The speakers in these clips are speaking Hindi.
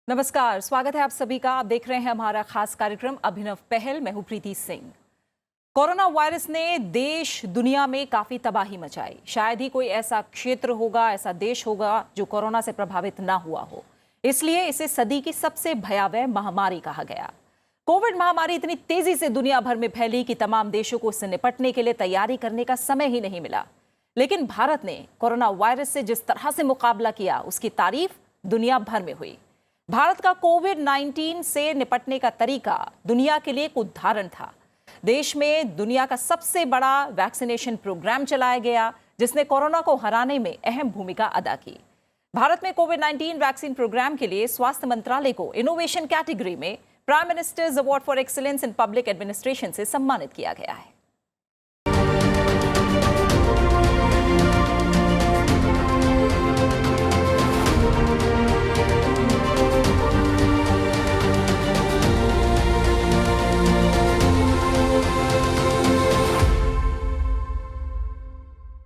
नमस्कार, स्वागत है आप सभी का। आप देख रहे हैं हमारा खास कार्यक्रम अभिनव पहल। मैं हूं प्रीति सिंह। कोरोना वायरस ने देश दुनिया में काफी तबाही मचाई। शायद ही कोई ऐसा क्षेत्र होगा, ऐसा देश होगा जो कोरोना से प्रभावित ना हुआ हो। इसलिए इसे सदी की सबसे भयावह महामारी कहा गया। कोविड महामारी इतनी तेजी से दुनिया भर में फैली कि तमाम देशों को इससे निपटने के लिए तैयारी करने का समय ही नहीं मिला। लेकिन भारत ने कोरोना वायरस से जिस तरह से मुकाबला किया, उसकी तारीफ दुनिया भर में हुई। भारत का कोविड-19 से निपटने का तरीका दुनिया के लिए एक उदाहरण था। देश में दुनिया का सबसे बड़ा वैक्सीनेशन प्रोग्राम चलाया गया, जिसने कोरोना को हराने में अहम भूमिका अदा की। भारत में कोविड-19 वैक्सीन प्रोग्राम के लिए स्वास्थ्य मंत्रालय को इनोवेशन कैटेगरी में prime minister's award for excellence in public administration से सम्मानित किया गया है।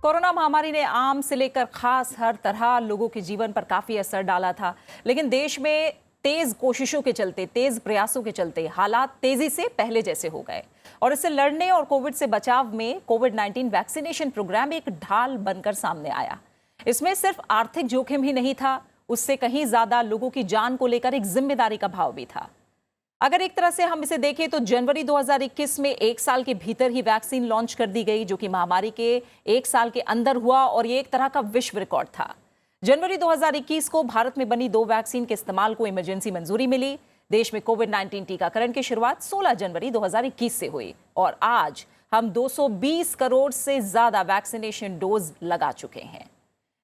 कोरोना महामारी ने आम से लेकर खास हर तरह लोगों के जीवन पर काफी असर डाला था। लेकिन देश में तेज कोशिशों के चलते, तेज प्रयासों के चलते हालात तेजी से पहले जैसे हो गए और इससे लड़ने और कोविड से बचाव में कोविड-19 वैक्सीनेशन प्रोग्राम एक ढाल बनकर सामने आया। इसमें सिर्फ आर्थिक जोखिम ही नहीं था, उससे कहीं ज्यादा लोगों की जान को लेकर एक जिम्मेदारी का भाव भी था। अगर एक तरह से हम इसे देखें तो जनवरी 2021 में एक साल के भीतर ही वैक्सीन लॉन्च कर दी गई, जो कि महामारी के एक साल के अंदर हुआ और ये एक तरह का विश्व रिकॉर्ड था। जनवरी 2021 को भारत में बनी 2 वैक्सीन के इस्तेमाल को इमरजेंसी मंजूरी मिली। देश में कोविड-19 टीकाकरण की शुरुआत 16 जनवरी 2021 से हुई और आज हम 220 करोड़ से ज्यादा वैक्सीनेशन डोज लगा चुके हैं।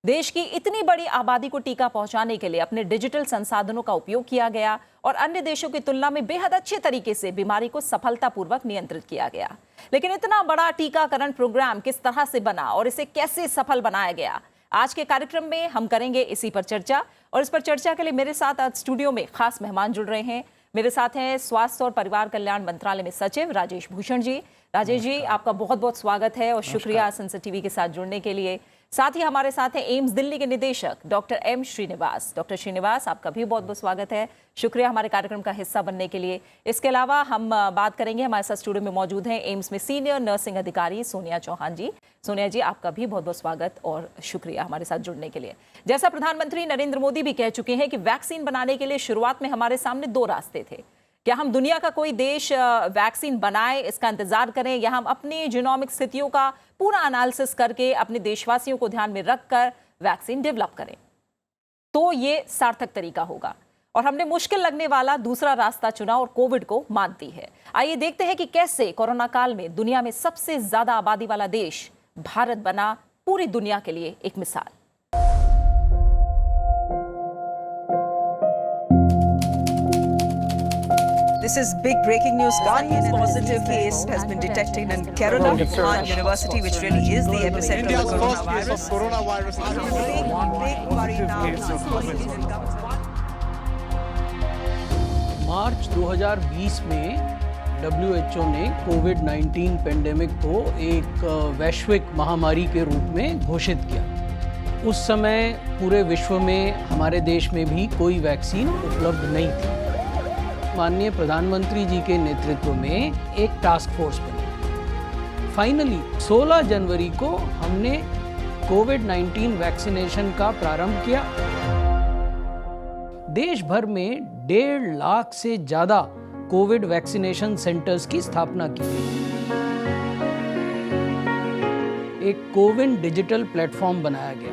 देश की इतनी बड़ी आबादी को टीका पहुंचाने के लिए अपने डिजिटल संसाधनों का उपयोग किया गया और अन्य देशों की तुलना में बेहद अच्छे तरीके से बीमारी को सफलतापूर्वक नियंत्रित किया गया। लेकिन इतना बड़ा टीकाकरण प्रोग्राम किस तरह से बना और इसे कैसे सफल बनाया गया, आज के कार्यक्रम में हम करेंगे इसी पर चर्चा। और इस पर चर्चा के लिए मेरे साथ आज स्टूडियो में खास मेहमान जुड़ रहे हैं। मेरे साथ हैं स्वास्थ्य और परिवार कल्याण मंत्रालय में सचिव राजेश भूषण जी। राजेश जी, आपका बहुत बहुत स्वागत है और शुक्रिया संसद टीवी के साथ जुड़ने के लिए। साथ ही हमारे साथ हैं एम्स दिल्ली के निदेशक doctor M Srinivas. Doctor Srinivas, आपका भी बहुत बहुत स्वागत है, शुक्रिया हमारे कार्यक्रम का हिस्सा बनने के लिए। इसके अलावा हम बात करेंगे, हमारे साथ स्टूडियो में मौजूद हैं एम्स में सीनियर नर्सिंग अधिकारी सोनिया चौहान जी। सोनिया जी, आपका भी बहुत बहुत स्वागत और शुक्रिया हमारे साथ जुड़ने के लिए। जैसा प्रधानमंत्री नरेंद्र मोदी भी कह चुके हैं कि वैक्सीन बनाने के लिए शुरुआत में हमारे सामने 2 रास्ते थे। क्या हम दुनिया का कोई देश वैक्सीन बनाए, इसका इंतजार करें, या हम अपनी जीनोमिक स्थितियों का पूरा एनालिसिस करके अपने देशवासियों को ध्यान में रखकर वैक्सीन डेवलप करें, तो ये सार्थक तरीका होगा। और हमने मुश्किल लगने वाला दूसरा रास्ता चुना और कोविड को मात दी है। आइए देखते हैं कि कैसे कोरोना काल में दुनिया में सबसे ज्यादा आबादी वाला देश भारत बना पूरी दुनिया के लिए एक मिसाल। This is big breaking news. One positive case has been detected in Kerala, Wuhan University, which really is the epicenter of coronavirus. Big worry now. मार्च 2020 में WHO ने कोविड-19 पेंडेमिक को एक वैश्विक महामारी के रूप में घोषित किया। उस समय पूरे विश्व में, हमारे देश में भी कोई वैक्सीन उपलब्ध नहीं थी। माननीय प्रधानमंत्री जी के नेतृत्व में एक टास्क फोर्स बनी। फाइनली 16 जनवरी को हमने कोविड-19 वैक्सीनेशन का प्रारंभ किया। देश भर में 1.5 लाख से ज्यादा कोविड वैक्सीनेशन सेंटर्स की स्थापना की गई। एक कोविन डिजिटल प्लेटफॉर्म बनाया गया।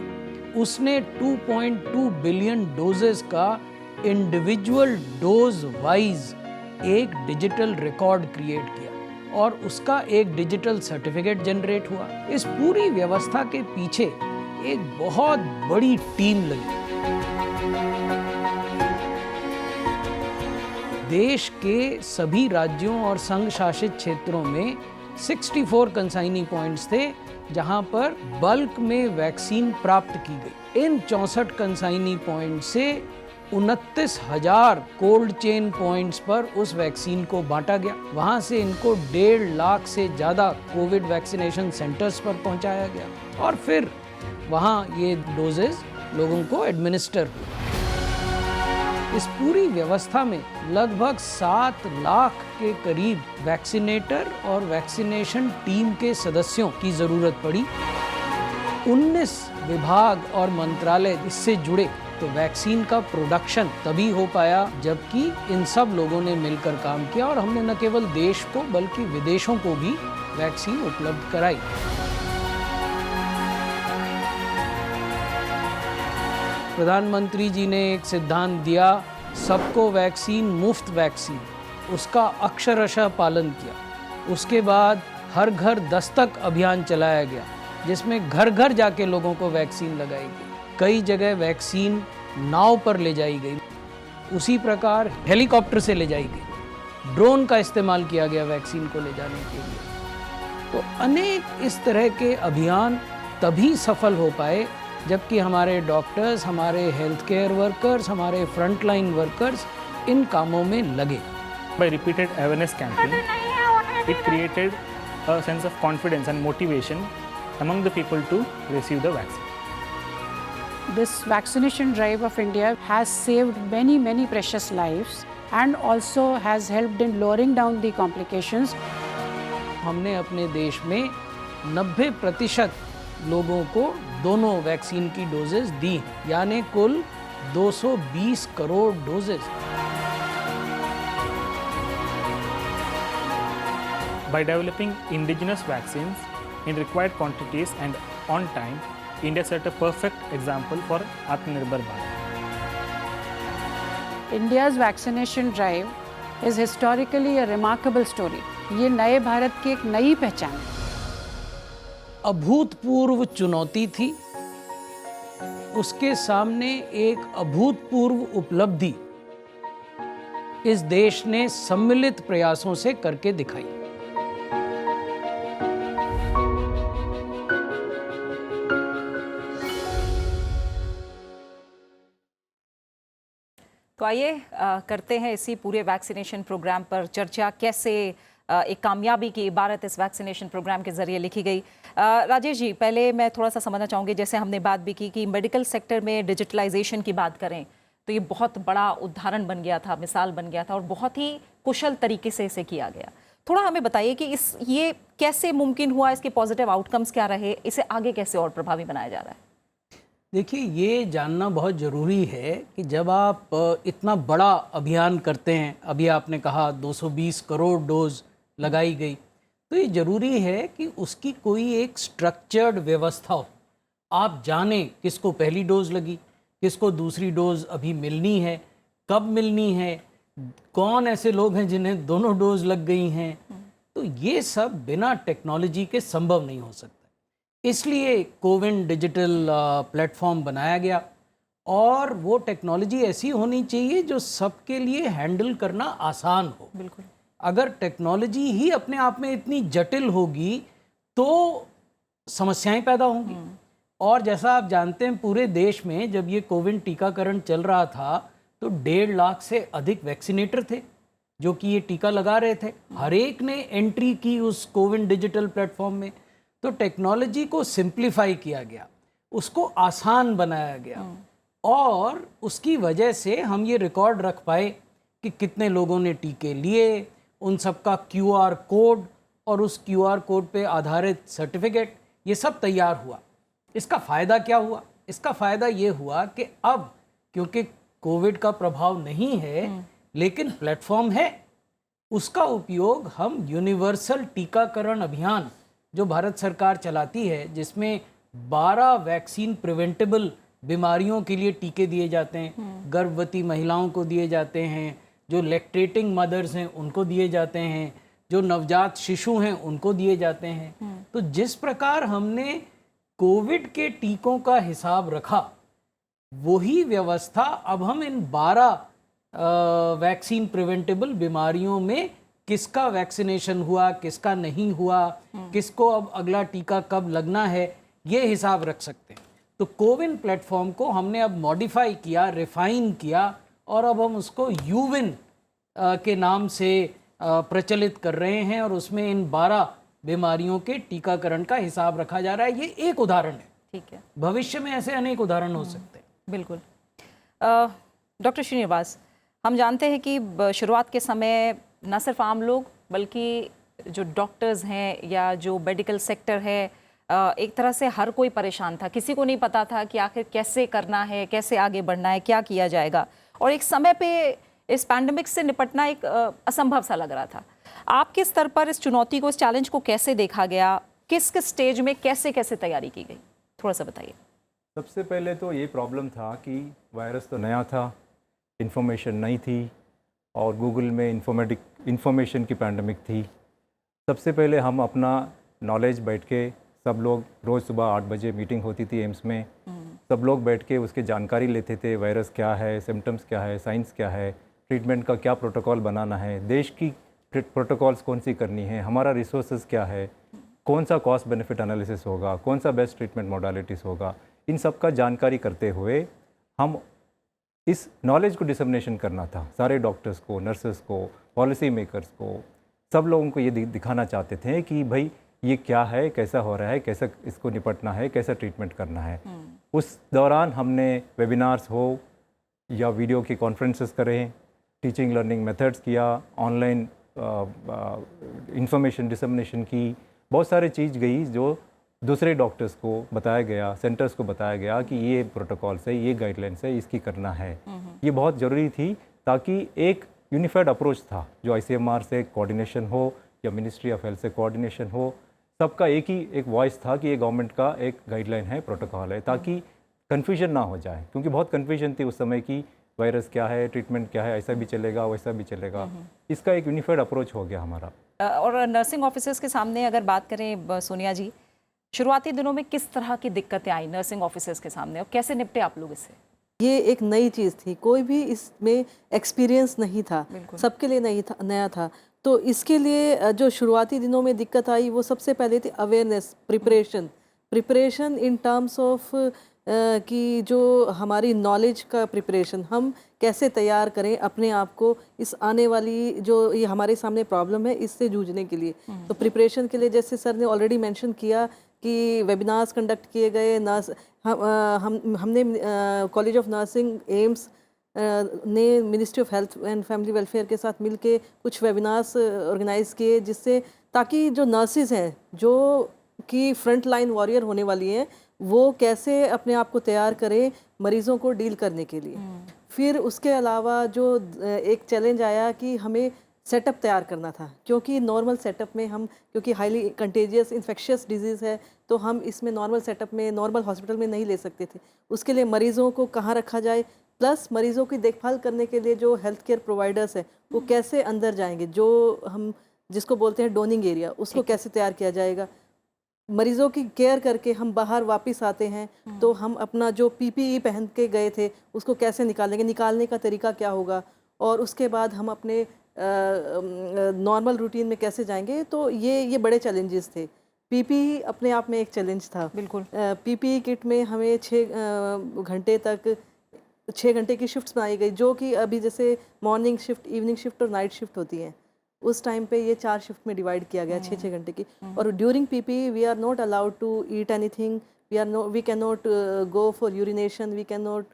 उसने 2.2 बिलियन डोजेस का इंडिविजुअल डोज वाइज एक डिजिटल रिकॉर्ड क्रिएट किया और उसका एक डिजिटल सर्टिफिकेट जनरेट हुआ। इस पूरी व्यवस्था के पीछे एक बहुत बड़ी टीम लगी। देश के सभी राज्यों और संघ शासित क्षेत्रों में 64 कंसाइनी पॉइंट्स थे, जहां पर बल्क में वैक्सीन प्राप्त की गई। इन 64 कंसाइनी पॉइंट से 29,000 कोल्ड चेन पॉइंट्स पर उस वैक्सीन को बांटा गया। वहां से इनको 1.5 लाख से ज़्यादा कोविड वैक्सीनेशन सेंटर्स पर पहुंचाया गया और फिर वहां ये डोजेस लोगों को एडमिनिस्टर हुए। इस पूरी व्यवस्था में लगभग 7 लाख के करीब वैक्सीनेटर और वैक्सीनेशन टीम के सदस्यों की जरूरत पड़ी। 19 विभाग और मंत्रालय इससे जुड़े, तो वैक्सीन का प्रोडक्शन तभी हो पाया जबकि इन सब लोगों ने मिलकर काम किया और हमने न केवल देश को बल्कि विदेशों को भी वैक्सीन उपलब्ध कराई। प्रधानमंत्री जी ने एक सिद्धांत दिया, सबको वैक्सीन मुफ्त वैक्सीन, उसका अक्षरशः पालन किया। उसके बाद हर घर दस्तक अभियान चलाया गया जिसमें घर घर जाके लोगों को वैक्सीन लगाई गई। कई जगह वैक्सीन नाव पर ले जाई गई, उसी प्रकार हेलीकॉप्टर से ले जाई गई, ड्रोन का इस्तेमाल किया गया वैक्सीन को ले जाने के लिए। तो अनेक इस तरह के अभियान तभी सफल हो पाए जबकि हमारे डॉक्टर्स, हमारे हेल्थ केयर वर्कर्स, हमारे फ्रंटलाइन वर्कर्स इन कामों में लगे। By repeated awareness campaign, it created a sense of confidence and motivation among the people to receive the vaccine. This vaccination drive of India has saved many precious lives and also has helped in lowering down the complications. हमने अपने देश में 90% लोगों को दोनों वैक्सीन की डोजेस दी, यानी कुल 220 crore doses. By developing indigenous vaccines in required quantities and on time, India set a perfect example for Atmanirbhar Bharat. India's vaccination drive is historically a remarkable story. ये नए भारत की एक नई पहचान है। अभूतपूर्व चुनौती थी, उसके सामने एक अभूतपूर्व उपलब्धि इस देश ने सम्मिलित प्रयासों से करके दिखाई। तो आइए करते हैं इसी पूरे वैक्सीनेशन प्रोग्राम पर चर्चा, कैसे एक कामयाबी की इबारत इस वैक्सीनेशन प्रोग्राम के जरिए लिखी गई। राजेश जी, पहले मैं थोड़ा सा समझना चाहूँगी, जैसे हमने बात भी की कि मेडिकल सेक्टर में डिजिटलाइजेशन की बात करें तो ये बहुत बड़ा उदाहरण बन गया था, मिसाल बन गया था और बहुत ही कुशल तरीके से इसे किया गया। थोड़ा हमें बताइए कि ये कैसे मुमकिन हुआ, इसके पॉजिटिव आउटकम्स क्या रहे, इसे आगे कैसे और प्रभावी बनाया जा रहा है? देखिए, ये जानना बहुत ज़रूरी है कि जब आप इतना बड़ा अभियान करते हैं, अभी आपने कहा 220 करोड़ डोज लगाई गई, तो ये ज़रूरी है कि उसकी कोई एक स्ट्रक्चर्ड व्यवस्था हो। आप जानें किसको पहली डोज लगी, किसको दूसरी डोज अभी मिलनी है, कब मिलनी है, कौन ऐसे लोग हैं जिन्हें दोनों डोज लग गई हैं। तो ये सब बिना टेक्नोलॉजी के संभव नहीं हो सकता। इसलिए कोविन डिजिटल प्लेटफॉर्म बनाया गया और वो टेक्नोलॉजी ऐसी होनी चाहिए जो सबके लिए हैंडल करना आसान हो। बिल्कुल। अगर टेक्नोलॉजी ही अपने आप में इतनी जटिल होगी तो समस्याएं पैदा होंगी। और जैसा आप जानते हैं, पूरे देश में जब ये कोविड टीकाकरण चल रहा था तो 1.5 लाख से अधिक वैक्सीनेटर थे जो कि ये टीका लगा रहे थे। हर एक ने एंट्री की उस कोविन डिजिटल प्लेटफॉर्म में। तो टेक्नोलॉजी को सिंप्लीफाई किया गया, उसको आसान बनाया गया और उसकी वजह से हम ये रिकॉर्ड रख पाए कि कितने लोगों ने टीके लिए, उन सब का QR कोड और उस QR कोड पे आधारित सर्टिफिकेट, ये सब तैयार हुआ। इसका फ़ायदा क्या हुआ? इसका फ़ायदा ये हुआ कि अब क्योंकि कोविड का प्रभाव नहीं है लेकिन प्लेटफॉर्म है, उसका उपयोग हम यूनिवर्सल टीकाकरण अभियान जो भारत सरकार चलाती है, जिसमें 12 वैक्सीन प्रिवेंटेबल बीमारियों के लिए टीके दिए जाते हैं, गर्भवती महिलाओं को दिए जाते हैं, जो लैक्टेटिंग मदर्स हैं उनको दिए जाते हैं, जो नवजात शिशु हैं उनको दिए जाते हैं। तो जिस प्रकार हमने कोविड के टीकों का हिसाब रखा, वही व्यवस्था अब हम इन 12 वैक्सीन प्रिवेंटेबल बीमारियों में किसका वैक्सीनेशन हुआ, किसका नहीं हुआ, किसको अब अगला टीका कब लगना है, ये हिसाब रख सकते हैं। तो कोविन प्लेटफॉर्म को हमने अब मॉडिफाई किया, रिफाइन किया और अब हम उसको यूविन के नाम से प्रचलित कर रहे हैं और उसमें इन 12 बीमारियों के टीकाकरण का हिसाब रखा जा रहा है। ये एक उदाहरण है, ठीक है। भविष्य में ऐसे अनेक उदाहरण हो सकते हैं। बिल्कुल। डॉक्टर श्रीनिवास, हम जानते हैं कि शुरुआत के समय न सिर्फ आम लोग बल्कि जो डॉक्टर्स हैं या जो मेडिकल सेक्टर है, एक तरह से हर कोई परेशान था। किसी को नहीं पता था कि आखिर कैसे करना है, कैसे आगे बढ़ना है, क्या किया जाएगा। और एक समय पे इस पैंडेमिक से निपटना एक असंभव सा लग रहा था। आपके स्तर पर इस चुनौती को, इस चैलेंज को कैसे देखा गया? किस किस स्टेज में कैसे कैसे तैयारी की गई, थोड़ा सा बताइए। सबसे पहले तो ये प्रॉब्लम था कि वायरस तो नया था, इन्फॉर्मेशन नहीं थी और गूगल में इन्फॉर्मेशन की पैंडमिक थी। सबसे पहले हम अपना नॉलेज बैठ के सब लोग रोज़ सुबह 8 बजे मीटिंग होती थी एम्स में, सब लोग बैठ के उसके जानकारी लेते थे, वायरस क्या है, सिम्टम्स क्या है, साइंस क्या है, ट्रीटमेंट का क्या प्रोटोकॉल बनाना है, देश की प्रोटोकॉल्स कौन सी करनी है, हमारा रिसोर्सेज क्या है, कौन सा कॉस्ट बेनिफिट एनालिसिस होगा, कौन सा बेस्ट ट्रीटमेंट मोडालिटीज़ होगा, इन सब का जानकारी करते हुए हम इस नॉलेज को डिसमिनेशन करना था सारे डॉक्टर्स को, नर्सेस को, पॉलिसी मेकर्स को, सब लोगों को ये दिखाना चाहते थे कि भाई ये क्या है, कैसा हो रहा है, कैसा इसको निपटना है, कैसा ट्रीटमेंट करना है। उस दौरान हमने वेबिनार्स हो या वीडियो की कॉन्फ्रेंसेस करें, टीचिंग लर्निंग मेथड्स किया, ऑनलाइन इंफॉर्मेशन डिसमिनेशन की, बहुत सारी चीज़ गई जो दूसरे डॉक्टर्स को बताया गया, सेंटर्स को बताया गया कि ये प्रोटोकॉल्स है, ये गाइडलाइंस है, इसकी करना है। ये बहुत ज़रूरी थी ताकि एक यूनिफाइड अप्रोच था जो ICMR से कोऑर्डिनेशन हो या मिनिस्ट्री ऑफ हेल्थ से कोऑर्डिनेशन हो, सबका एक ही एक वॉइस था कि ये गवर्नमेंट का एक गाइडलाइन है, प्रोटोकॉल है, ताकि कन्फ्यूजन ना हो जाए, क्योंकि बहुत कन्फ्यूजन थी उस समय की वायरस क्या है, ट्रीटमेंट क्या है, ऐसा भी चलेगा वैसा भी चलेगा। इसका एक यूनिफाइड अप्रोच हो गया हमारा। और नर्सिंग ऑफिसर्स के सामने अगर बात करें सोनिया जी, शुरुआती दिनों में किस तरह की दिक्कतें आई नर्सिंग ऑफिसर्स के सामने और कैसे निपटे आप लोग इससे? ये एक नई चीज़ थी, कोई भी इसमें एक्सपीरियंस नहीं था, सबके लिए नहीं था, नया था। तो इसके लिए जो शुरुआती दिनों में दिक्कत आई वो सबसे पहले थी awareness, preparation in terms of कि जो हमारी नॉलेज का प्रिपरेशन, हम कैसे तैयार करें अपने आप को इस आने वाली जो ये हमारे सामने प्रॉब्लम है इससे जूझने के लिए। तो प्रिपरेशन के लिए जैसे सर ने ऑलरेडी मेंशन किया कि वेबिनार्स कंडक्ट किए गए, हमने कॉलेज ऑफ नर्सिंग एम्स ने ministry of health and family welfare के साथ मिलके कुछ वेबिनार्स ऑर्गेनाइज किए, जिससे ताकि जो नर्सिस हैं जो कि फ्रंट लाइन वॉरियर होने वाली हैं वो कैसे अपने आप को तैयार करें मरीज़ों को डील करने के लिए। फिर उसके अलावा जो एक चैलेंज आया कि हमें सेटअप तैयार करना था, क्योंकि नॉर्मल सेटअप में हम, क्योंकि हाईली कंटेजियस इन्फेक्शियस डिजीज़ है, तो हम इसमें नॉर्मल सेटअप में, नॉर्मल हॉस्पिटल में नहीं ले सकते थे। उसके लिए मरीज़ों को कहाँ रखा जाए, प्लस मरीज़ों की देखभाल करने के लिए जो हेल्थ केयर प्रोवाइडर्स हैं वो कैसे अंदर जाएंगे, जो हम जिसको बोलते हैं डोनिंग एरिया, उसको कैसे तैयार किया जाएगा। मरीज़ों की केयर करके हम बाहर वापस आते हैं तो हम अपना जो PPE पहन के गए थे उसको कैसे निकालेंगे, निकालने का तरीका क्या होगा, और उसके बाद हम अपने नॉर्मल रूटीन में कैसे जाएंगे। तो ये बड़े चैलेंजेस थे। PPE अपने आप में एक चैलेंज था। बिल्कुल। PPE किट में हमें 6 घंटे की शिफ्ट्स बनाई गई, जो कि अभी जैसे मॉर्निंग शिफ्ट, इवनिंग शिफ्ट और नाइट शिफ्ट होती हैं, उस टाइम पे ये 4 शिफ्ट में डिवाइड किया गया 6 घंटे की। और during PPE we are not allowed to eat anything, we can not go for urination, we can not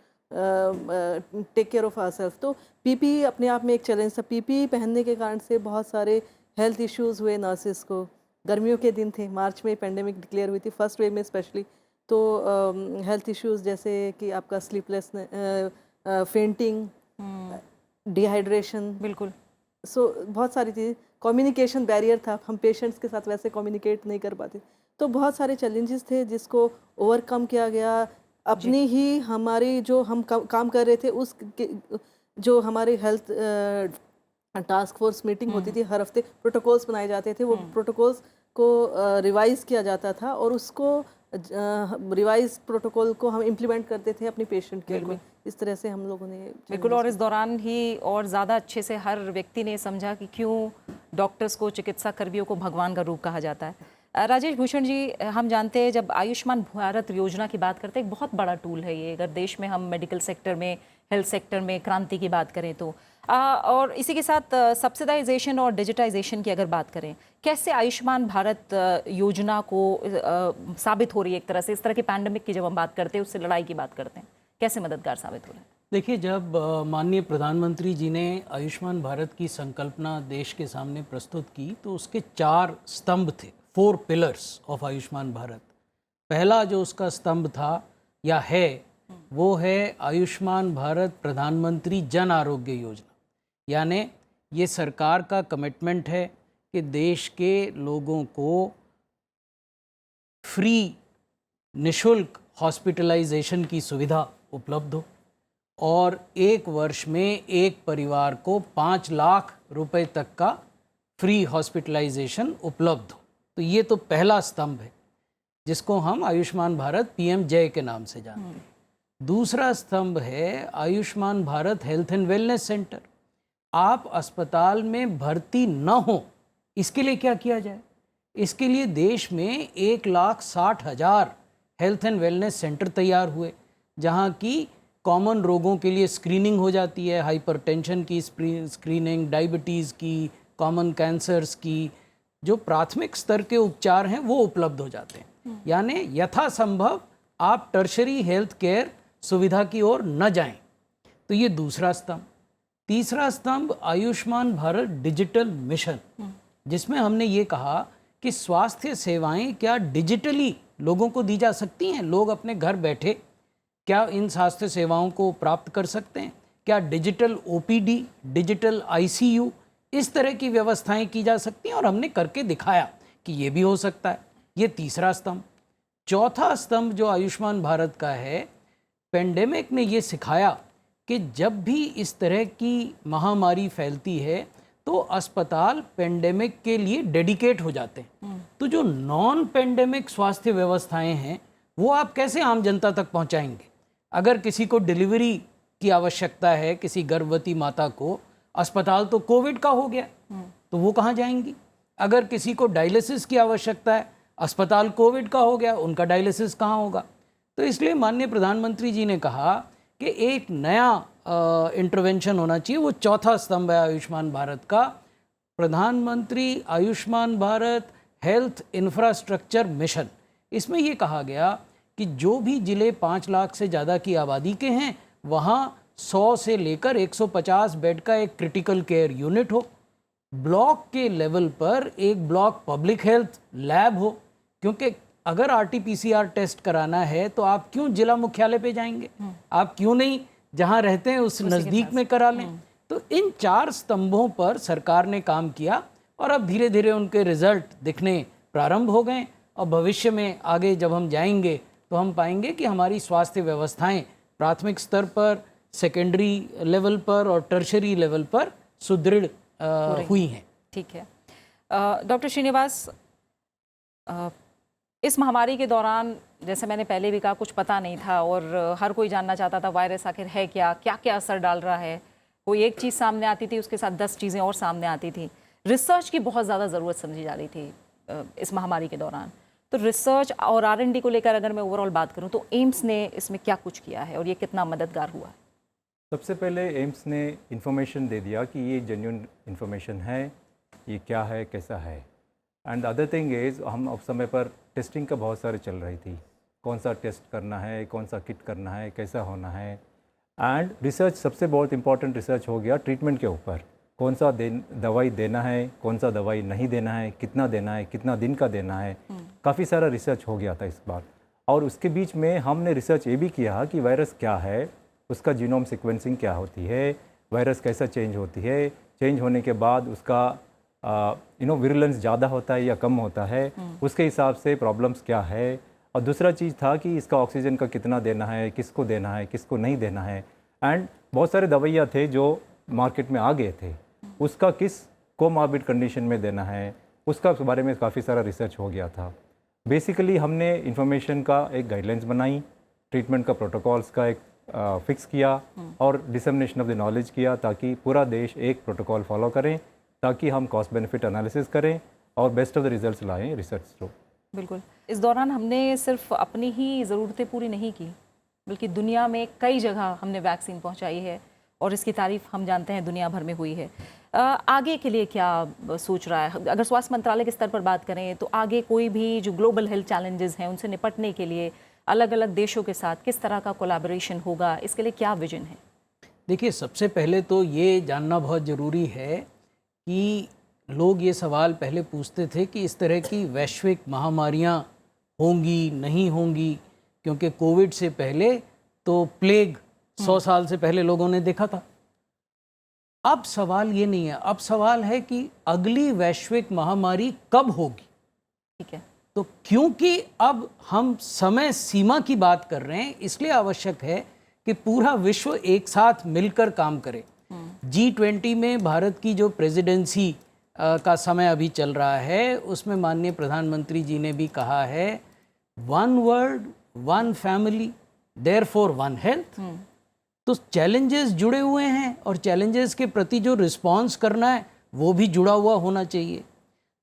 take care of ourselves. तो PPE अपने आप में एक चैलेंज था। PPE पहनने के कारण से बहुत सारे हेल्थ इश्यूज़ हुए नर्सेस को। गर्मियों के दिन थे, मार्च में पेंडेमिक डिक्लेयर हुई थी, फर्स्ट वेव में स्पेशली। तो हेल्थ इश्यूज़ जैसे कि आपका स्लीपलेस, फेंटिंग, डिहाइड्रेशन, बिल्कुल। बहुत सारी चीज़, कम्युनिकेशन बैरियर था, हम पेशेंट्स के साथ वैसे कम्युनिकेट नहीं कर पाते। तो बहुत सारे चैलेंजेस थे जिसको ओवरकम किया गया। अपनी ही हमारी जो हम काम कर रहे थे उस जो हमारी हेल्थ टास्क फोर्स मीटिंग होती थी, हर हफ्ते प्रोटोकॉल्स बनाए जाते थे, वो प्रोटोकॉल्स को रिवाइज़ किया जाता था और उसको रिवाइज प्रोटोकॉल को हम इम्प्लीमेंट करते थे अपनी पेशेंट केयर में। इस तरह से हम लोगों ने बिल्कुल। और इस दौरान ही और ज़्यादा अच्छे से हर व्यक्ति ने समझा कि क्यों डॉक्टर्स को, चिकित्सा कर्मियों को भगवान का रूप कहा जाता है। राजेश भूषण जी, हम जानते हैं जब आयुष्मान भारत योजना की बात करते हैं, एक बहुत बड़ा टूल है ये, अगर देश में हम मेडिकल सेक्टर में, हेल्थ सेक्टर में क्रांति की बात करें तो। और इसी के साथ सब्सिडाइजेशन और डिजिटाइजेशन की अगर बात करें, कैसे आयुष्मान भारत योजना को साबित हो रही है एक तरह से, इस तरह की पैंडेमिक की जब हम बात करते हैं, उससे लड़ाई की बात करते हैं, कैसे मददगार साबित हो रहा है? देखिए, जब माननीय प्रधानमंत्री जी ने आयुष्मान भारत की संकल्पना देश के सामने प्रस्तुत की तो उसके 4 स्तंभ थे, 4 पिलर्स ऑफ आयुष्मान भारत। पहला जो उसका स्तंभ था या है वो है आयुष्मान भारत प्रधानमंत्री जन आरोग्य योजना। यानी ये सरकार का कमिटमेंट है कि देश के लोगों को फ्री निशुल्क हॉस्पिटलाइजेशन की सुविधा उपलब्ध हो और 1 वर्ष में एक परिवार को 5 लाख रुपए तक का फ्री हॉस्पिटलाइजेशन उपलब्ध हो। तो ये तो पहला स्तंभ है जिसको हम आयुष्मान भारत पीएम जय के नाम से जानते हैं। दूसरा स्तंभ है Ayushman Bharat health and wellness centre. आप अस्पताल में भर्ती न हो, इसके लिए क्या किया जाए? इसके लिए देश में 1,60,000 हेल्थ एंड वेलनेस सेंटर तैयार हुए, जहाँ की कॉमन रोगों के लिए स्क्रीनिंग हो जाती है, हाइपरटेंशन की स्क्रीनिंग, डायबिटीज़ की, कॉमन कैंसर्स की, जो प्राथमिक स्तर के उपचार हैं वो उपलब्ध हो जाते हैं। यानी यथासंभव आप टर्शरी हेल्थ केयर सुविधा की ओर न जाएं। तो ये दूसरा स्तंभ। तीसरा स्तंभ आयुष्मान भारत डिजिटल मिशन, जिसमें हमने ये कहा कि स्वास्थ्य सेवाएं क्या डिजिटली लोगों को दी जा सकती हैं। लोग अपने घर बैठे क्या इन स्वास्थ्य सेवाओं को प्राप्त कर सकते हैं? क्या डिजिटल ओपीडी, डिजिटल आईसीयू, इस तरह की व्यवस्थाएं की जा सकती हैं, और हमने करके दिखाया कि ये भी हो सकता है। ये तीसरा स्तंभ। चौथा स्तंभ जो आयुष्मान भारत का है, पेंडेमिक ने ये सिखाया कि जब भी इस तरह की महामारी फैलती है तो अस्पताल पेंडेमिक के लिए डेडिकेट हो जाते हैं। तो जो नॉन पेंडेमिक स्वास्थ्य व्यवस्थाएं हैं वो आप कैसे आम जनता तक पहुंचाएंगे? अगर किसी को डिलीवरी की आवश्यकता है, किसी गर्भवती माता को, अस्पताल तो कोविड का हो गया, तो वो कहाँ जाएंगी? अगर किसी को डायलिसिस की आवश्यकता है, अस्पताल कोविड का हो गया, उनका डायलिसिस कहाँ होगा? तो इसलिए माननीय प्रधानमंत्री जी ने कहा कि एक नया इंटरवेंशन होना चाहिए। वो चौथा स्तंभ है आयुष्मान भारत का, प्रधानमंत्री Ayushman Bharat health infrastructure mission. इसमें ये कहा गया कि जो भी जिले 5 लाख से ज़्यादा की आबादी के हैं वहाँ 100 से लेकर 150 बेड का एक क्रिटिकल केयर यूनिट हो, ब्लॉक के लेवल पर एक ब्लॉक पब्लिक हेल्थ लैब हो, क्योंकि अगर RT-PCR टेस्ट कराना है तो आप क्यों जिला मुख्यालय पे जाएंगे? आप क्यों नहीं जहाँ रहते हैं उस नज़दीक में करा लें? तो इन 4 स्तंभों पर सरकार ने काम किया और अब धीरे धीरे उनके रिजल्ट दिखने प्रारंभ हो गए, और भविष्य में आगे जब हम जाएंगे तो हम पाएंगे कि हमारी स्वास्थ्य व्यवस्थाएं प्राथमिक स्तर पर, सेकेंडरी लेवल पर और टर्शरी लेवल पर सुदृढ़ हुई हैं। ठीक है। डॉक्टर श्रीनिवास, इस महामारी के दौरान जैसे मैंने पहले भी कहा, कुछ पता नहीं था और हर कोई जानना चाहता था वायरस आखिर है क्या, क्या क्या असर डाल रहा है। कोई एक चीज़ सामने आती थी, उसके साथ 10 चीज़ें और सामने आती थी। रिसर्च की बहुत ज़्यादा ज़रूरत समझी जा रही थी इस महामारी के दौरान। तो रिसर्च और R&D को लेकर अगर मैं ओवरऑल बात करूं तो एम्स ने इसमें क्या कुछ किया है और ये कितना मददगार हुआ है? सबसे पहले एम्स ने इन्फॉर्मेशन दे दिया कि ये जेन्युइन इन्फॉर्मेशन है, ये क्या है, कैसा है। एंड अदर थिंग इज़, हम उस समय पर टेस्टिंग का बहुत सारे चल रही थी, कौन सा टेस्ट करना है, कौन सा किट करना है, कैसा होना है। एंड रिसर्च, सबसे बहुत इंपॉर्टेंट रिसर्च हो गया ट्रीटमेंट के ऊपर, कौन सा दवाई देना है, कौन सा दवाई नहीं देना है, कितना देना है, कितना दिन का देना है। काफ़ी सारा रिसर्च हो गया था इस बार। और उसके बीच में हमने रिसर्च ये भी किया कि वायरस क्या है, उसका जीनोम सीक्वेंसिंग क्या होती है, वायरस कैसा चेंज होती है, चेंज होने के बाद उसका विरुलेंस ज़्यादा होता है या कम होता है, उसके हिसाब से प्रॉब्लम्स क्या है। और दूसरा चीज़ था कि इसका ऑक्सीजन का कितना देना है, किसको देना है, किसको नहीं देना है। एंड बहुत सारे दवाइयाँ थे जो मार्केट में आ गए थे, उसका किस कोमॉर्बिड कंडीशन में देना है, उसका बारे में काफ़ी सारा रिसर्च हो गया था। बेसिकली हमने इन्फॉर्मेशन का एक गाइडलाइंस बनाई, ट्रीटमेंट का प्रोटोकॉल्स का एक फिक्स किया और डिसमिनेशन ऑफ द नॉलेज किया, ताकि पूरा देश एक प्रोटोकॉल फॉलो करें, ताकि हम कॉस्ट बेनिफिट एनालिसिस करें और बेस्ट ऑफ द रिजल्ट्स लाएं रिसर्च थ्रू। बिल्कुल। इस दौरान हमने सिर्फ अपनी ही ज़रूरतें पूरी नहीं की, बल्कि दुनिया में कई जगह हमने वैक्सीन पहुंचाई है और इसकी तारीफ हम जानते हैं दुनिया भर में हुई है। आगे के लिए क्या सोच रहा है? अगर स्वास्थ्य मंत्रालय के स्तर पर बात करें तो आगे कोई भी जो ग्लोबल हेल्थ चैलेंजेस हैं उनसे निपटने के लिए अलग अलग देशों के साथ किस तरह का कोलैबोरेशन होगा, इसके लिए क्या विजन है? देखिए, सबसे पहले तो ये जानना बहुत ज़रूरी है कि लोग ये सवाल पहले पूछते थे कि इस तरह की वैश्विक महामारियाँ होंगी नहीं होंगी, क्योंकि कोविड से पहले तो प्लेग 100 साल से पहले लोगों ने देखा था। अब सवाल ये नहीं है, अब सवाल है कि अगली वैश्विक महामारी कब होगी। ठीक है। तो क्योंकि अब हम समय सीमा की बात कर रहे हैं, इसलिए आवश्यक है कि पूरा विश्व एक साथ मिलकर काम करे। G20 में भारत की जो प्रेसिडेंसी का समय अभी चल रहा है, उसमें माननीय प्रधानमंत्री जी ने भी कहा है, one world one family therefore one health. तो चैलेंजेस जुड़े हुए हैं और चैलेंजेस के प्रति जो रिस्पांस करना है वो भी जुड़ा हुआ होना चाहिए।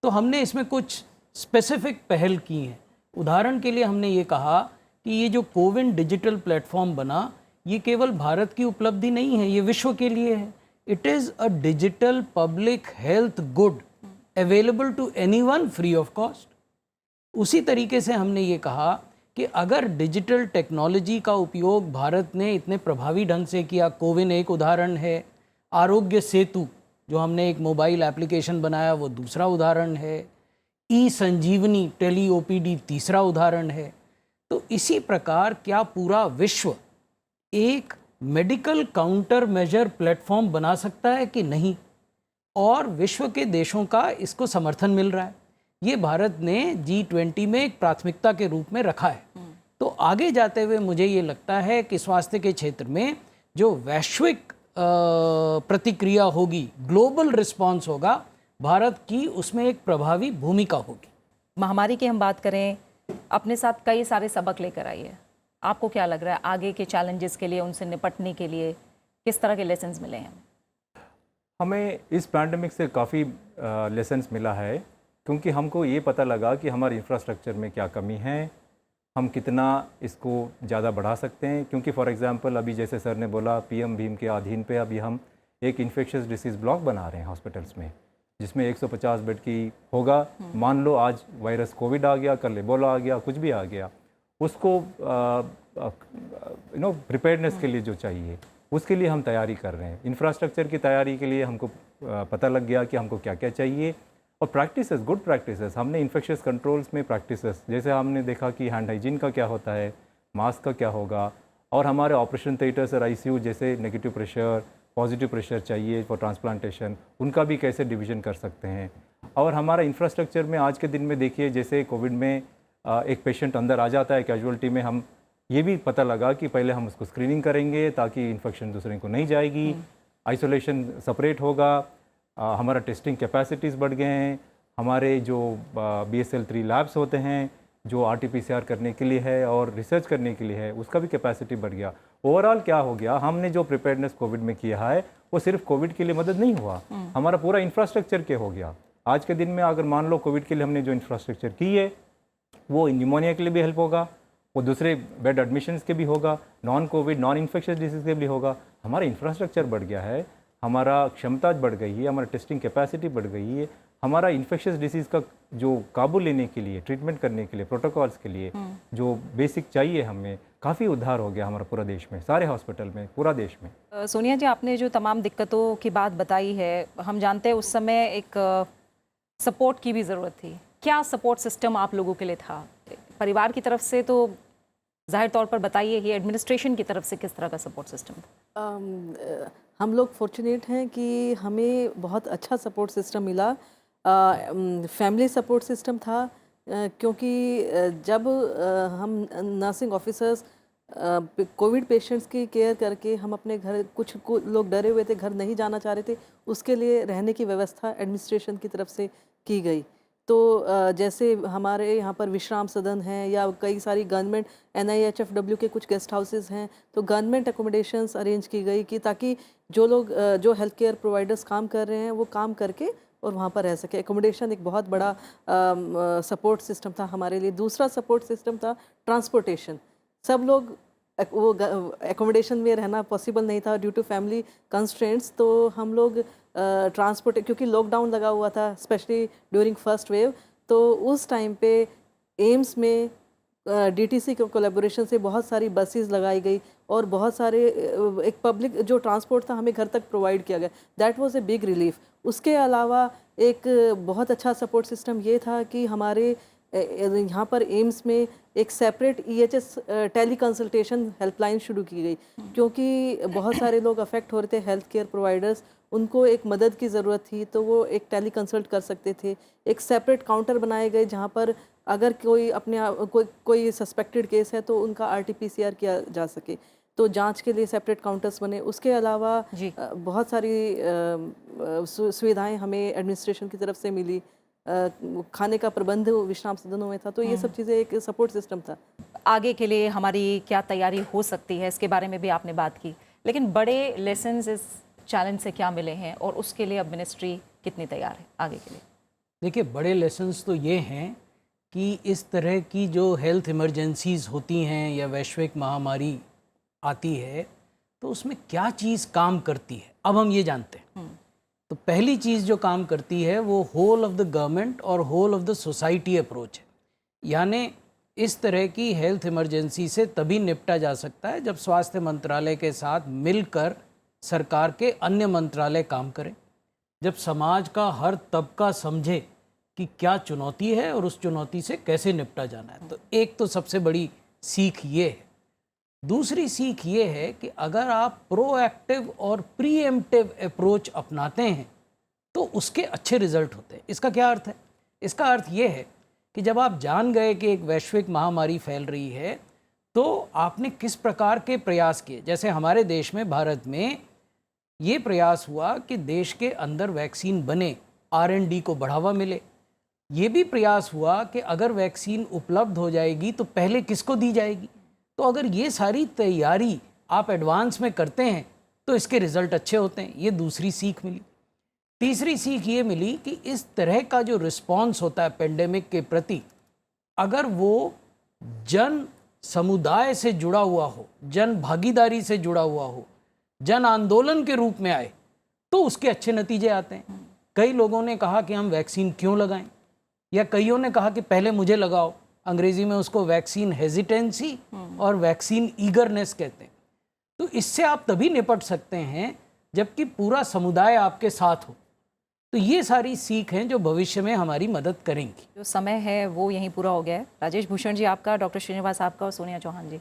तो हमने इसमें कुछ स्पेसिफिक पहल की हैं। उदाहरण के लिए हमने ये कहा कि ये जो कोविन डिजिटल प्लेटफॉर्म बना, ये केवल भारत की उपलब्धि नहीं है, ये विश्व के लिए है। It is a digital public health good available to anyone free of cost. उसी तरीके से हमने ये कहा कि अगर डिजिटल टेक्नोलॉजी का उपयोग भारत ने इतने प्रभावी ढंग से किया, कोविन एक उदाहरण है, आरोग्य सेतु जो हमने एक मोबाइल एप्लीकेशन बनाया वो दूसरा उदाहरण है, ई संजीवनी टेली ओपीडी तीसरा उदाहरण है। तो इसी प्रकार क्या पूरा विश्व एक मेडिकल काउंटर मेजर प्लेटफॉर्म बना सकता है कि नहीं, और विश्व के देशों का इसको समर्थन मिल रहा है। ये भारत ने G20 में एक प्राथमिकता के रूप में रखा है। तो आगे जाते हुए मुझे ये लगता है कि स्वास्थ्य के क्षेत्र में जो वैश्विक प्रतिक्रिया होगी, ग्लोबल रिस्पांस होगा, भारत की उसमें एक प्रभावी भूमिका होगी। महामारी की हम बात करें, अपने साथ कई सारे सबक लेकर आई है। आपको क्या लग रहा है आगे के चैलेंजेस के लिए, उनसे निपटने के लिए किस तरह के लेसन्स मिले हैं? हमें इस पैंडमिक से काफ़ी लेसन्स मिला है, क्योंकि हमको ये पता लगा कि हमारे इंफ्रास्ट्रक्चर में क्या कमी है, हम कितना इसको ज़्यादा बढ़ा सकते हैं। क्योंकि फॉर एग्जांपल अभी जैसे सर ने बोला, पीएम भीम के अधीन पे अभी हम एक इन्फेक्शियस डिसीज़ ब्लॉक बना रहे हैं हॉस्पिटल्स में, जिसमें 150 बेड की होगा। मान लो आज वायरस कोविड आ गया, कल एबोला आ गया, कुछ भी आ गया, उसको प्रिपेयर्डनेस के लिए जो चाहिए उसके लिए हम तैयारी कर रहे हैं। इंफ्रास्ट्रक्चर की तैयारी के लिए हमको पता लग गया कि हमको क्या क्या चाहिए, और प्रैक्टिसेस, गुड प्रैक्टिसेस हमने इन्फेक्शियस कंट्रोल्स में प्रैक्टिसेस, जैसे हमने देखा कि हैंड हाइजीन का क्या होता है, मास्क का क्या होगा, और हमारे ऑपरेशन थिएटर्स और ICU जैसे नेगेटिव प्रेशर, पॉजिटिव प्रेशर चाहिए फॉर ट्रांसप्लांटेशन, उनका भी कैसे डिवीज़न कर सकते हैं। और हमारा इंफ्रास्ट्रक्चर में आज के दिन में देखिए, जैसे कोविड में एक पेशेंट अंदर आ जाता है कैजुअल्टी में, हम ये भी पता लगा कि पहले हम उसको स्क्रीनिंग करेंगे ताकि इन्फेक्शन दूसरे को नहीं जाएगी, आइसोलेशन सेपरेट होगा, हमारा टेस्टिंग कैपेसिटीज़ बढ़ गए हैं, हमारे जो BSL-3 लैब्स होते हैं जो RT-PCR करने के लिए है और रिसर्च करने के लिए है, उसका भी कैपेसिटी बढ़ गया। ओवरऑल क्या हो गया, हमने जो प्रिपेयर्डनेस कोविड में किया है वो सिर्फ कोविड के लिए मदद नहीं हुआ, हमारा पूरा इंफ्रास्ट्रक्चर के हो गया। आज के दिन में अगर मान लो कोविड के लिए हमने जो इंफ्रास्ट्रक्चर की है वो न्यूमोनिया के लिए भी हेल्प होगा, वो दूसरे बेड एडमिशन्स के भी होगा, non Covid non infectious disease के भी होगा। हमारा इंफ्रास्ट्रक्चर बढ़ गया है, हमारा क्षमता बढ़ गई है, हमारा टेस्टिंग कैपेसिटी बढ़ गई है, हमारा इन्फेक्शियस डिसीज़ का जो काबू लेने के लिए, ट्रीटमेंट करने के लिए, प्रोटोकॉल्स के लिए जो बेसिक चाहिए, हमें काफ़ी उद्धार हो गया हमारा पूरा देश में, सारे हॉस्पिटल में, पूरा देश में। सोनिया जी, आपने जो तमाम दिक्कतों की बात बताई है, हम जानते हैं उस समय एक सपोर्ट की भी ज़रूरत थी। क्या सपोर्ट सिस्टम आप लोगों के लिए था? परिवार की तरफ से तो ज़ाहिर तौर पर बताइए ही, एडमिनिस्ट्रेशन की तरफ से किस तरह का सपोर्ट सिस्टम था? हम लोग फॉर्चुनेट हैं कि हमें बहुत अच्छा सपोर्ट सिस्टम मिला। फैमिली सपोर्ट सिस्टम था, क्योंकि जब हम नर्सिंग ऑफिसर्स कोविड पेशेंट्स की केयर करके हम अपने घर, कुछ लोग डरे हुए थे, घर नहीं जाना चाह रहे थे, उसके लिए रहने की व्यवस्था एडमिनिस्ट्रेशन की तरफ से की गई। तो जैसे हमारे यहाँ पर विश्राम सदन हैं या कई सारी गवर्नमेंट NIHFW के कुछ गेस्ट हाउसेस हैं, तो गवर्नमेंट एकोमोडेशंस अरेंज की गई कि ताकि जो लोग जो हेल्थ केयर प्रोवाइडर्स काम कर रहे हैं वो काम करके और वहाँ पर रह सके। एकोमोडेशन एक बहुत बड़ा सपोर्ट सिस्टम था हमारे लिए। दूसरा सपोर्ट सिस्टम था ट्रांसपोर्टेशन। सब लोग वो एकोमोडेशन में रहना पॉसिबल नहीं था ड्यू टू फैमिली कंस्ट्रेंट्स, तो हम लोग ट्रांसपोर्ट, क्योंकि लॉकडाउन लगा हुआ था स्पेशली ड्यूरिंग फर्स्ट वेव, तो उस टाइम पे एम्स में डीटीसी के कोलैबोरेशन से बहुत सारी बसेस लगाई गई और बहुत सारे एक पब्लिक जो ट्रांसपोर्ट था हमें घर तक प्रोवाइड किया गया। That was a big relief. उसके अलावा एक बहुत अच्छा सपोर्ट सिस्टम ये था कि हमारे यहाँ पर एम्स में एक separate EHS tele consultation helpline शुरू की गई, क्योंकि बहुत सारे लोग अफेक्ट हो रहे थे, हेल्थ केयर प्रोवाइडर्स, उनको एक मदद की ज़रूरत थी, तो वो एक टेली कंसल्ट कर सकते थे। एक सेपरेट काउंटर बनाए गए जहाँ पर अगर कोई अपने कोई सस्पेक्टेड केस है तो उनका RT-PCR किया जा सके, तो जांच के लिए सेपरेट काउंटर्स बने। उसके अलावा बहुत सारी सुविधाएं हमें एडमिनिस्ट्रेशन की तरफ से मिली। खाने का प्रबंध विश्राम सदनों में था, तो ये सब चीज़ें एक सपोर्ट सिस्टम था। आगे के लिए हमारी क्या तैयारी हो सकती है, इसके बारे में भी आपने बात की, लेकिन बड़े लेसन्स इस चैलेंज से क्या मिले हैं और उसके लिए अब मिनिस्ट्री कितनी तैयार है आगे के लिए? देखिए, बड़े लेसन्स तो ये हैं कि इस तरह की जो हेल्थ इमरजेंसीज़ होती हैं या वैश्विक महामारी आती है तो उसमें क्या चीज़ काम करती है, अब हम ये जानते हैं। तो पहली चीज़ जो काम करती है वो होल ऑफ द गवर्नमेंट और whole of the society approach है। यानी इस तरह की हेल्थ इमरजेंसी से तभी निपटा जा सकता है जब स्वास्थ्य मंत्रालय के साथ मिलकर सरकार के अन्य मंत्रालय काम करें, जब समाज का हर तबका समझे कि क्या चुनौती है और उस चुनौती से कैसे निपटा जाना है। तो एक तो सबसे बड़ी सीख ये है। दूसरी सीख ये है कि अगर आप प्रोएक्टिव और प्रीएम्प्टिव अप्रोच अपनाते हैं तो उसके अच्छे रिजल्ट होते हैं। इसका क्या अर्थ है? इसका अर्थ ये है कि जब आप जान गए कि एक वैश्विक महामारी फैल रही है तो आपने किस प्रकार के प्रयास किए। जैसे हमारे देश में, भारत में ये प्रयास हुआ कि देश के अंदर वैक्सीन बने, R&D को बढ़ावा मिले। ये भी प्रयास हुआ कि अगर वैक्सीन उपलब्ध हो जाएगी तो पहले किसको दी जाएगी। तो अगर ये सारी तैयारी आप एडवांस में करते हैं तो इसके रिज़ल्ट अच्छे होते हैं। ये दूसरी सीख मिली। तीसरी सीख ये मिली कि इस तरह का जो रिस्पॉन्स होता है पेंडेमिक के प्रति, अगर वो जन समुदाय से जुड़ा हुआ हो, जन भागीदारी से जुड़ा हुआ हो, जन आंदोलन के रूप में आए तो उसके अच्छे नतीजे आते हैं। कई लोगों ने कहा कि हम वैक्सीन क्यों लगाएं, या कईयों ने कहा कि पहले मुझे लगाओ। अंग्रेजी में उसको वैक्सीन हेजिटेंसी और वैक्सीन ईगरनेस कहते हैं। तो इससे आप तभी निपट सकते हैं जबकि पूरा समुदाय आपके साथ हो। तो ये सारी सीख हैं जो भविष्य में हमारी मदद करेंगी। जो समय है वो यहीं पूरा हो गया है। राजेश भूषण जी आपका, डॉक्टर श्रीनिवास आपका और सोनिया चौहान जी,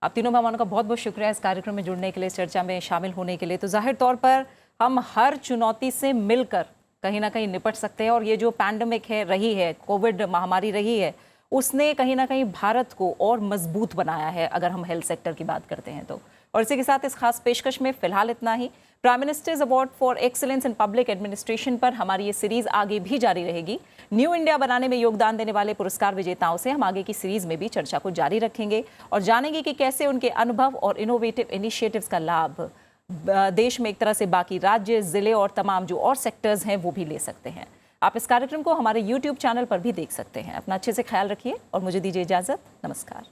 आप तीनों मेहमानों का बहुत बहुत शुक्रिया इस कार्यक्रम में जुड़ने के लिए, इस चर्चा में शामिल होने के लिए। तो जाहिर तौर पर हम हर चुनौती से मिलकर कहीं ना कहीं निपट सकते हैं, और ये जो पैंडमिक है रही है, कोविड महामारी रही है, उसने कहीं ना कहीं भारत को और मजबूत बनाया है अगर हम हेल्थ सेक्टर की बात करते हैं तो। और इसी के साथ इस खास पेशकश में फिलहाल इतना ही। Prime minister's award for excellence in public administration पर हमारी ये सीरीज आगे भी जारी रहेगी। न्यू इंडिया बनाने में योगदान देने वाले पुरस्कार विजेताओं से हम आगे की सीरीज में भी चर्चा को जारी रखेंगे और जानेंगे कि कैसे उनके अनुभव और इनोवेटिव इनिशिएटिव्स का लाभ देश में एक तरह से बाकी राज्य, जिले और तमाम जो और सेक्टर्स हैं वो भी ले सकते हैं। आप इस कार्यक्रम को हमारे YouTube चैनल पर भी देख सकते हैं। अपना अच्छे से ख्याल रखिए और मुझे दीजिए इजाज़त। नमस्कार।